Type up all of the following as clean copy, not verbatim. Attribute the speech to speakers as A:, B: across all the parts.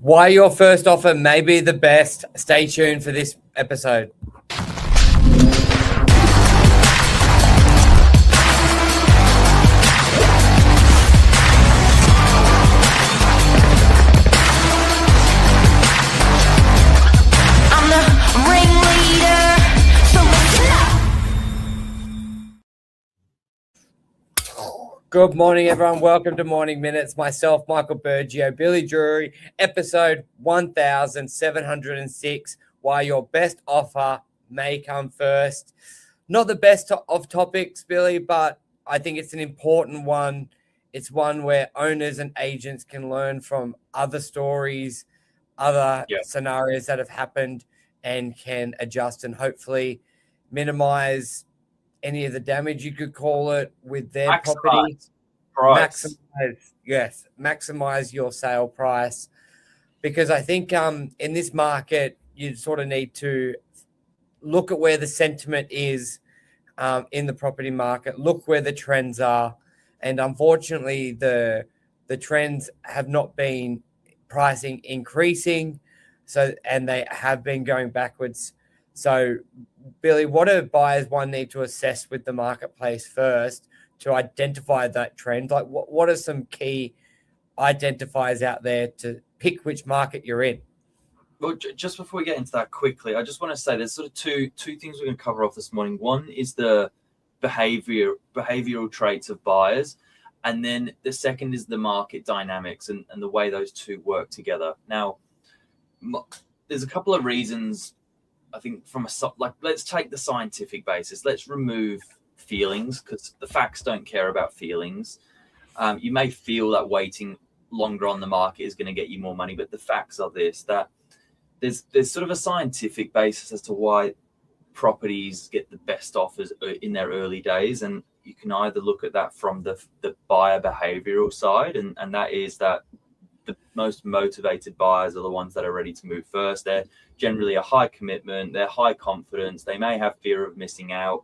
A: Why your first offer may be the best. Stay tuned for this episode. Good morning, everyone. Welcome to Morning Minutes. Myself, Michael Burgio, Billy Drury, episode 1706. Why your best offer may come first. Not the best of topics, Billy, but I think it's an important one. It's one where owners and agents can learn from other stories, other scenarios that have happened, and can adjust and hopefully minimize any of the damage, you could call it, with their property. Maximize your sale price. Because I think in this market, you sort of need to look at where the sentiment is in the property market, look where the trends are. And unfortunately, the trends have not been pricing increasing, and they have been going backwards. So, Billy, what do buyers need to assess with the marketplace first to identify that trend? Like, what are some key identifiers out there to pick which market you're in?
B: Well, just before we get into that quickly, I just want to say there's sort of two things we're going to cover off this morning. One is the behavioral traits of buyers, and then the second is the market dynamics and the way those two work together. Now, there's a couple of reasons. I think let's take the scientific basis. Let's remove feelings, because the facts don't care about feelings. You may feel that waiting longer on the market is going to get you more money, but the facts are that there's sort of a scientific basis as to why properties get the best offers in their early days, and you can either look at that from the buyer behavioral side, and that is that the most motivated buyers are the ones that are ready to move first. They're generally a high commitment, they're high confidence, they may have fear of missing out,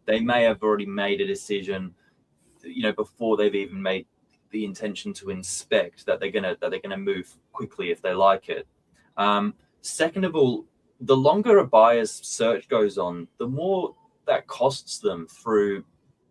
B: they may have already made a decision, before they've even made the intention to inspect, that they're gonna move quickly if they like it. Second of all, the longer a buyer's search goes on, the more that costs them through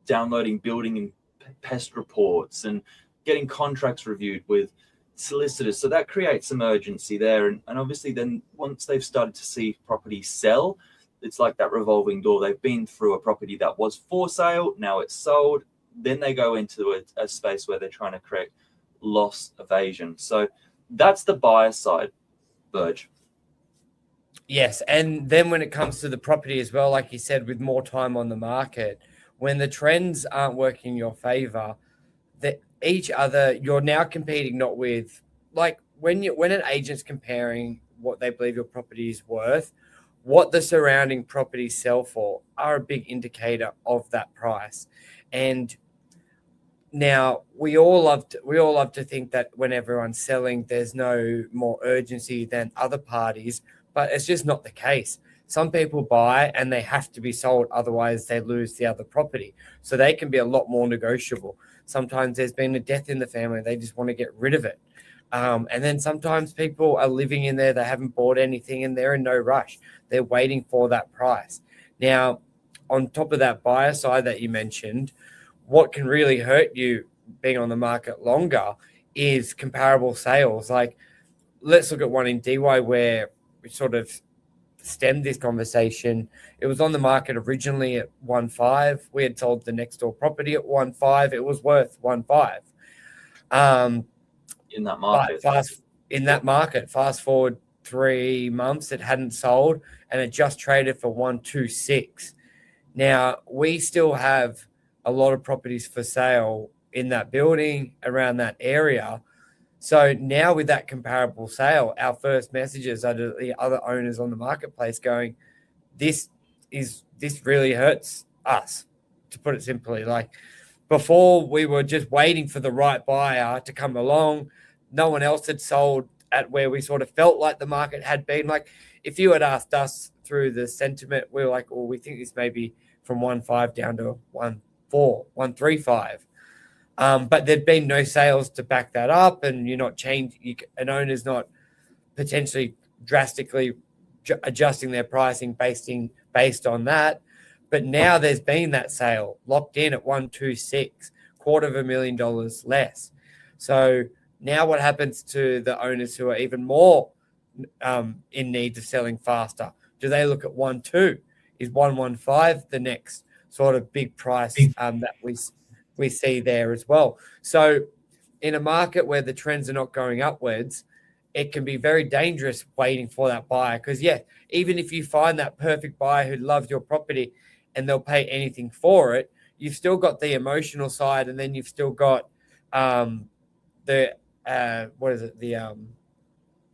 B: downloading building and pest reports and getting contracts reviewed with solicitors. So that creates some urgency there. And obviously then once they've started to see property sell, it's like that revolving door. They've been through a property that was for sale, now it's sold. Then they go into a space where they're trying to create loss evasion. So that's the buyer side, Burge.
A: Yes, and then when it comes to the property as well, like you said, with more time on the market, when the trends aren't working in your favor, you're now competing not with, like when an agent's comparing what they believe your property is worth, what the surrounding properties sell for are a big indicator of that price. And now we all love to think that when everyone's selling, there's no more urgency than other parties, but it's just not the case. Some people buy and they have to be sold, otherwise they lose the other property. So they can be a lot more negotiable. Sometimes there's been a death in the family, they just want to get rid of it. And then sometimes people are living in there, they haven't bought anything and they're in no rush. They're waiting for that price. Now, on top of that buyer side that you mentioned, what can really hurt you being on the market longer is comparable sales. Like, let's look at one in DY where we sort of stemmed this conversation. It was on the market originally at 1.5. We had sold the next door property at 1.5. It was worth 1.5.
B: In that market.
A: Fast forward 3 months, it hadn't sold and it just traded for 1.26. Now, we still have a lot of properties for sale in that building around that area. So now with that comparable sale, our first messages are to the other owners on the marketplace going, this really hurts us, to put it simply. Like, before we were just waiting for the right buyer to come along. No one else had sold at where we sort of felt like the market had been. Like, if you had asked us through the sentiment, we were like, well, we think this may be from 1.5 down to 1.4, 1.35. But there'd been no sales to back that up, and you're not an owner's not potentially drastically adjusting their pricing based on that. But now there's been that sale locked in at 126, $250,000 less. So now what happens to the owners who are even more in need of selling faster? Do they look at 1.2? Is 115 the next sort of big price that we see there as well? So in a market where the trends are not going upwards, it can be very dangerous waiting for that buyer, because even if you find that perfect buyer who loves your property and they'll pay anything for it, you've still got the emotional side, and then you've still got the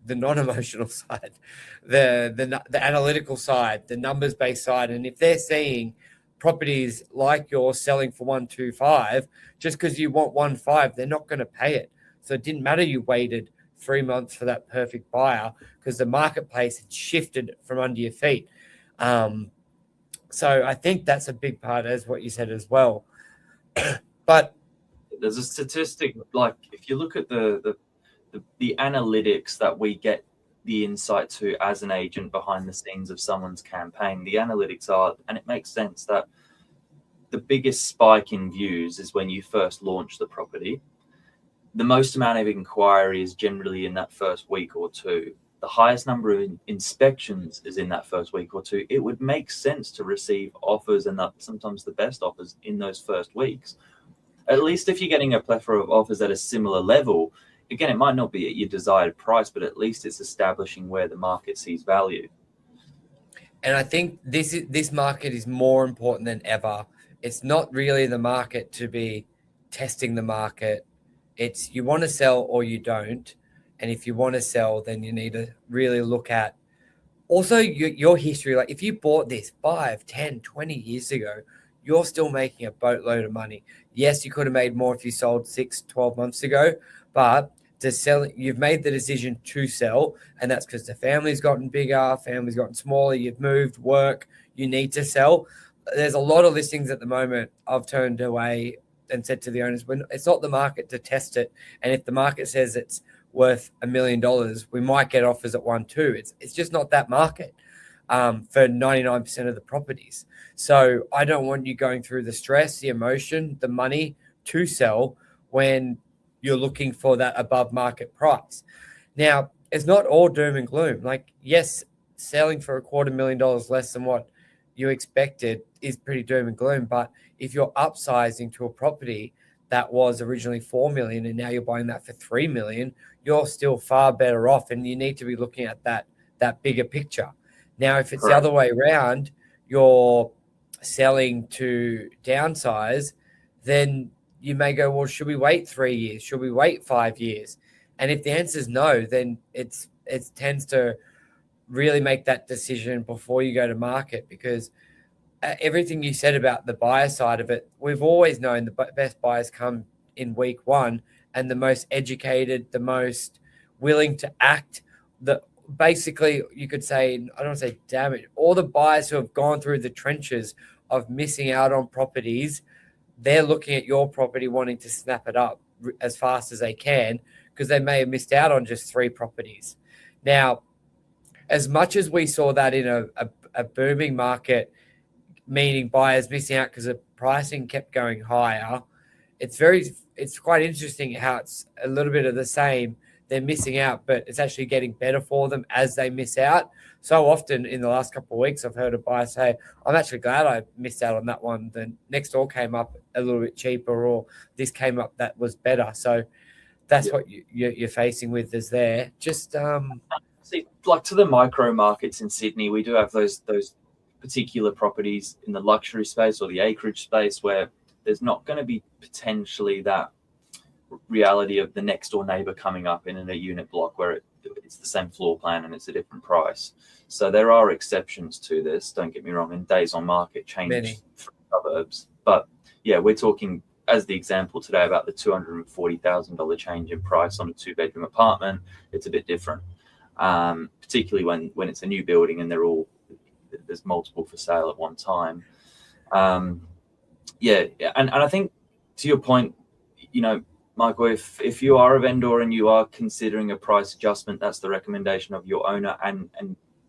A: non-emotional side, the analytical side, the numbers-based side. And if they're seeing properties like yours selling for 125, just because you want 1.5, they're not going to pay it. So it didn't matter you waited 3 months for that perfect buyer, because the marketplace had shifted from under your feet. So I think that's a big part, as what you said as well. But
B: there's a statistic, like if you look at the analytics that we get the insight to as an agent behind the scenes of someone's campaign, the analytics are, and it makes sense, that the biggest spike in views is when you first launch the property. The most amount of inquiry is generally in that first week or two. The highest number of inspections is in that first week or two. It would make sense to receive offers, and sometimes the best offers, in those first weeks. At least if you're getting a plethora of offers at a similar level, again, it might not be at your desired price, but at least it's establishing where the market sees value.
A: And I think this market is more important than ever. It's not really the market to be testing the market. It's you want to sell or you don't. And if you want to sell, then you need to really look at also your history. Like if you bought this 5, 10, 20 years ago, you're still making a boatload of money. Yes, you could have made more if you sold 6, 12 months ago, but to sell, you've made the decision to sell, and that's because the family's gotten bigger, family's gotten smaller, you've moved, work, you need to sell. There's a lot of listings at the moment I've turned away and said to the owners, it's not the market to test it. And if the market says it's worth $1 million, we might get offers at 1.2. It's just not that market for 99% of the properties. So I don't want you going through the stress, the emotion, the money to sell when you're looking for that above market price. Now, it's not all doom and gloom. Like, yes, selling for $250,000 less than what you expected is pretty doom and gloom. But if you're upsizing to a property that was originally $4 million and now you're buying that for $3 million, you're still far better off. And you need to be looking at that bigger picture. Now, if it's the other way around, you're selling to downsize, then you may go, well, should we wait 3 years? Should we wait 5 years? And if the answer is no, then it tends to really make that decision before you go to market, because everything you said about the buyer side of it, we've always known the best buyers come in week one, and the most educated, the most willing to act, basically you could say, I don't want to say damn it, all the buyers who have gone through the trenches of missing out on properties, they're looking at your property wanting to snap it up as fast as they can, because they may have missed out on just 3 properties. Now, as much as we saw that in a booming market, meaning buyers missing out because the pricing kept going higher, it's quite interesting how it's a little bit of the same. They're missing out, but it's actually getting better for them as they miss out. So often in the last couple of weeks, I've heard a buyer say, I'm actually glad I missed out on that one. The next door came up a little bit cheaper, or this came up that was better. So that's what you're facing with is there. Just
B: see, like to the micro markets in Sydney, we do have those particular properties in the luxury space or the acreage space where there's not going to be potentially that reality of the next door neighbor coming up in a unit block where it's the same floor plan and it's a different price. So there are exceptions to this, don't get me wrong, and days on market change for suburbs. But yeah, we're talking, as the example today, about the $240,000 change in price on a 2-bedroom apartment. It's a bit different, particularly when it's a new building and there's multiple for sale at one time. And I think to your point, Michael, if you are a vendor and you are considering a price adjustment, that's the recommendation of your owner and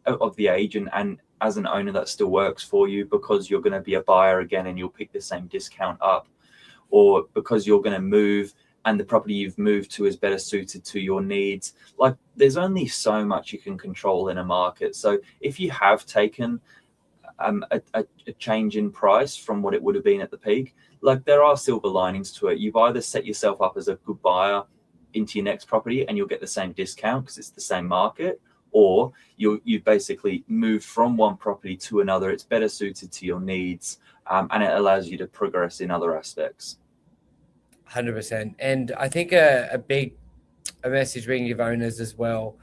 B: of the agent. And as an owner, that still works for you because you're going to be a buyer again and you'll pick the same discount up, or because you're going to move and the property you've moved to is better suited to your needs. Like, there's only so much you can control in a market. So if you have taken a change in price from what it would have been at the peak, like, there are silver linings to it. You've either set yourself up as a good buyer into your next property and you'll get the same discount because it's the same market, or you basically moved from one property to another. It's better suited to your needs, and it allows you to progress in other aspects.
A: 100%. And I think a message we can give owners as well,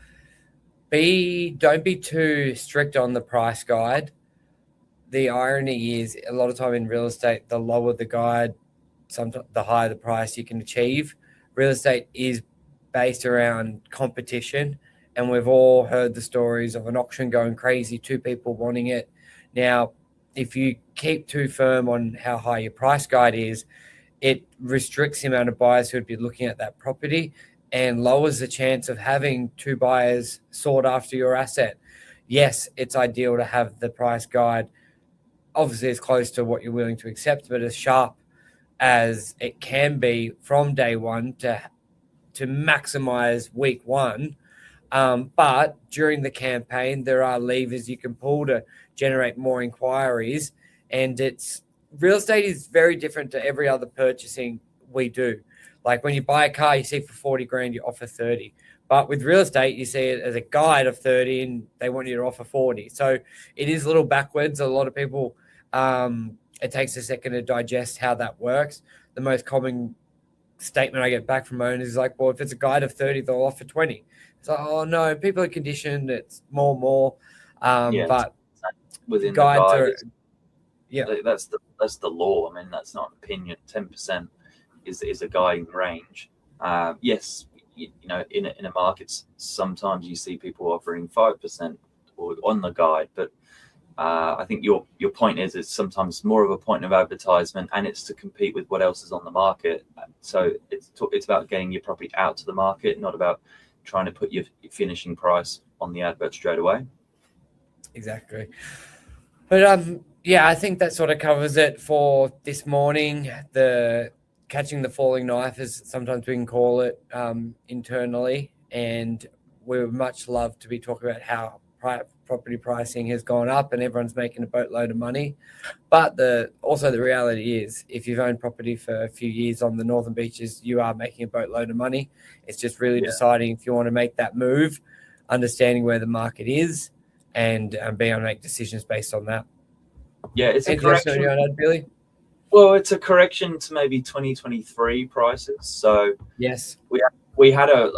A: don't be too strict on the price guide. The irony is, a lot of time in real estate, the lower the guide, sometimes the higher the price you can achieve. Real estate is based around competition, and we've all heard the stories of an auction going crazy, 2 people wanting it. Now, if you keep too firm on how high your price guide is, it restricts the amount of buyers who would be looking at that property and lowers the chance of having 2 buyers sought after your asset. Yes, it's ideal to have the price guide obviously as close to what you're willing to accept, but as sharp as it can be from day one to maximize week one. But during the campaign, there are levers you can pull to generate more inquiries. And real estate is very different to every other purchasing we do. Like, when you buy a car, you see for 40 grand, you offer 30. But with real estate, you see it as a guide of 30 and they want you to offer 40. So it is a little backwards. A lot of people, it takes a second to digest how that works. The most common statement I get back from owners is like, well, if it's a guide of 30, they'll offer 20. It's like, oh no, people are conditioned. It's more. But
B: within
A: guides
B: the guide, that's the law. I mean, that's not an opinion. 10% is a guiding range. Yes, in a market, sometimes you see people offering 5% or on the guide, but I think your point is it's sometimes more of a point of advertisement, and it's to compete with what else is on the market. So it's about getting your property out to the market, not about trying to put your finishing price on the advert straight away.
A: Exactly. But yeah, I think that sort of covers it for this morning. The catching the falling knife, as sometimes we can call it internally, and we would much love to be talking about how property pricing has gone up and everyone's making a boatload of money. But also the reality is, if you've owned property for a few years on the Northern Beaches, you are making a boatload of money. It's just really deciding if you want to make that move, understanding where the market is, and being able to make decisions based on that.
B: Yeah, it's a correction.
A: Billy?
B: Well, it's a correction to maybe 2023 prices. So
A: yes,
B: we had a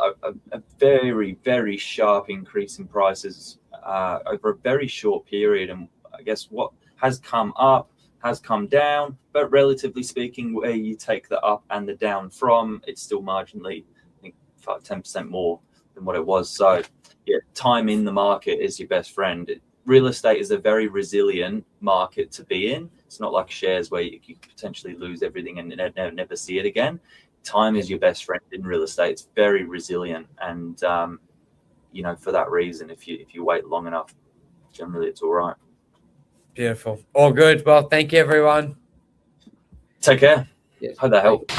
B: very, very sharp increase in prices over a very short period. And I guess what has come up has come down, but relatively speaking, where you take the up and the down from, it's still marginally, I think, 5-10% more than what it was. So yeah, time in the market is your best friend. Real estate is a very resilient market to be in. It's not like shares where you potentially lose everything and never see it again. Time is your best friend in real estate. It's very resilient, and for that reason, if you wait long enough, generally it's all right.
A: Beautiful. All good. Well, thank you, everyone.
B: Take care.
A: Yes.
B: Hope that helped.